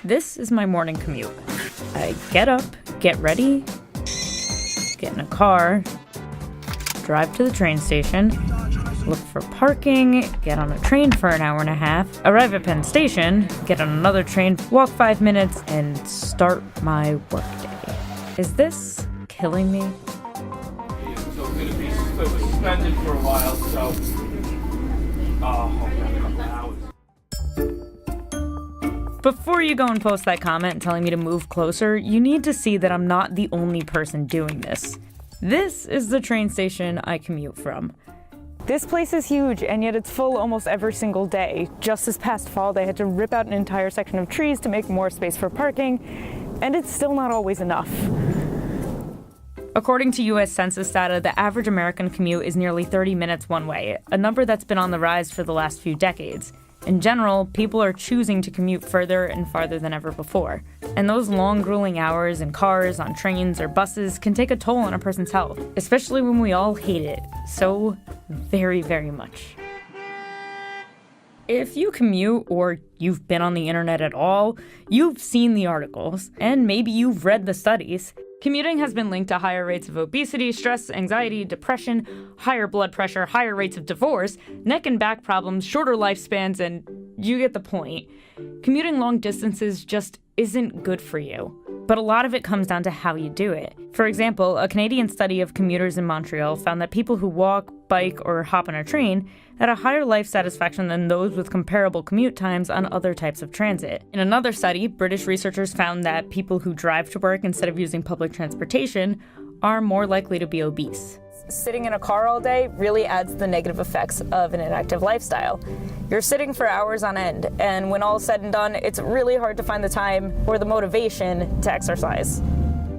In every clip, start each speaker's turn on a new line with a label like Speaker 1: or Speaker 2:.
Speaker 1: This is my morning commute. I get up, get ready, get in a car, drive to the train station, look for parking, get on a train for an hour and a half, arrive at Penn Station, get on another train, walk 5 minutes, and start my workday. Is this killing me?
Speaker 2: So it's going to be suspended for a while, so a couple hours.
Speaker 1: Before you go and post that comment telling me to move closer, you need to see that I'm not the only person doing this. This is the train station I commute from. This place is huge, and yet it's full almost every single day. Just this past fall, they had to rip out an entire section of trees to make more space for parking, and it's still not always enough. According to U.S. Census data, the average American commute is nearly 30 minutes one way, a number that's been on the rise for the last few decades. In general, people are choosing to commute further and farther than ever before. And those long, grueling hours in cars, on trains, or buses can take a toll on a person's health, especially when we all hate it so very, very much. If you commute, or you've been on the internet at all, you've seen the articles, and maybe you've read the studies. Commuting has been linked to higher rates of obesity, stress, anxiety, depression, higher blood pressure, higher rates of divorce, neck and back problems, shorter lifespans, and you get the point. Commuting long distances just isn't good for you. But a lot of it comes down to how you do it. For example, a Canadian study of commuters in Montreal found that people who walk, bike, or hop on a train had a higher life satisfaction than those with comparable commute times on other types of transit. In another study, British researchers found that people who drive to work instead of using public transportation are more likely to be obese. Sitting in a car all day really adds the negative effects of an inactive lifestyle. You're sitting for hours on end, and when all is said and done, it's really hard to find the time or the motivation to exercise.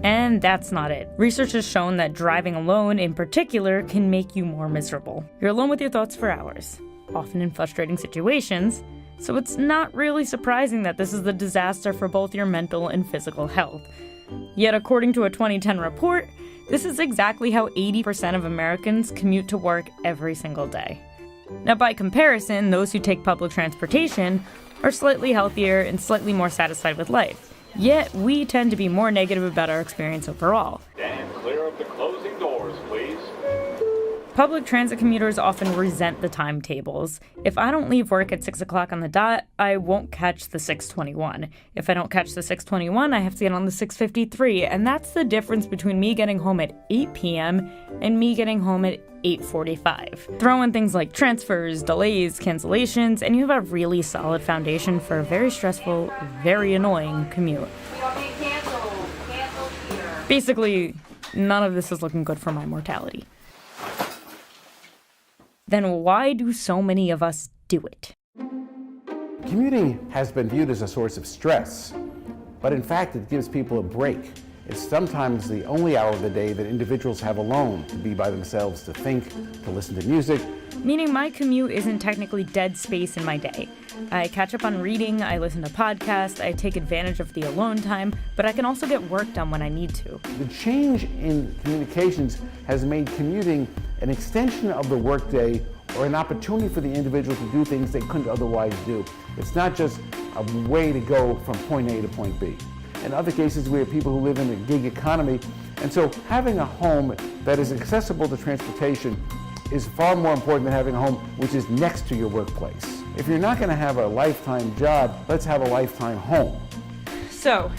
Speaker 1: And that's not it. Research has shown that driving alone, in particular, can make you more miserable. You're alone with your thoughts for hours, often in frustrating situations, so it's not really surprising that this is a disaster for both your mental and physical health. Yet, according to a 2010 report, this is exactly how 80% of Americans commute to work every single day. Now, by comparison, those who take public transportation are slightly healthier and slightly more satisfied with life. Yet, we tend to be more negative about our experience overall.
Speaker 2: Stand clear of the closing doors, please.
Speaker 1: Public transit commuters often resent the timetables. If I don't leave work at 6 o'clock on the dot, I won't catch the 6:21. If I don't catch the 6:21, I have to get on the 6:53, and that's the difference between me getting home at 8 p.m. and me getting home at 8:45. Throw in things like transfers, delays, cancellations, and you have a really solid foundation for a very stressful, very annoying commute. Basically, none of this is looking good for my mortality. Then why do so many of us do it?
Speaker 3: Commuting has been viewed as a source of stress, but in fact it gives people a break. It's sometimes the only hour of the day that individuals have alone to be by themselves, to think, to listen to music.
Speaker 1: Meaning my commute isn't technically dead space in my day. I catch up on reading, I listen to podcasts, I take advantage of the alone time, but I can also get work done when I need to.
Speaker 3: The change in communications has made commuting an extension of the workday or an opportunity for the individual to do things they couldn't otherwise do. It's not just a way to go from point A to point B. In other cases, we have people who live in a gig economy, and so having a home that is accessible to transportation is far more important than having a home which is next to your workplace. If you're not going to have a lifetime job, let's have a lifetime home.
Speaker 1: So,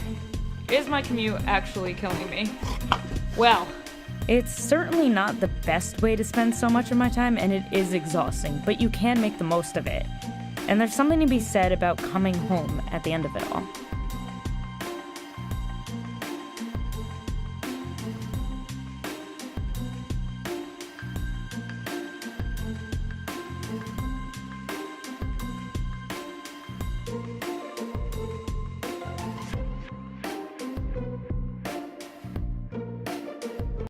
Speaker 1: is my commute actually killing me? Well, it's certainly not the best way to spend so much of my time, and it is exhausting, but you can make the most of it. And there's something to be said about coming home at the end of it all.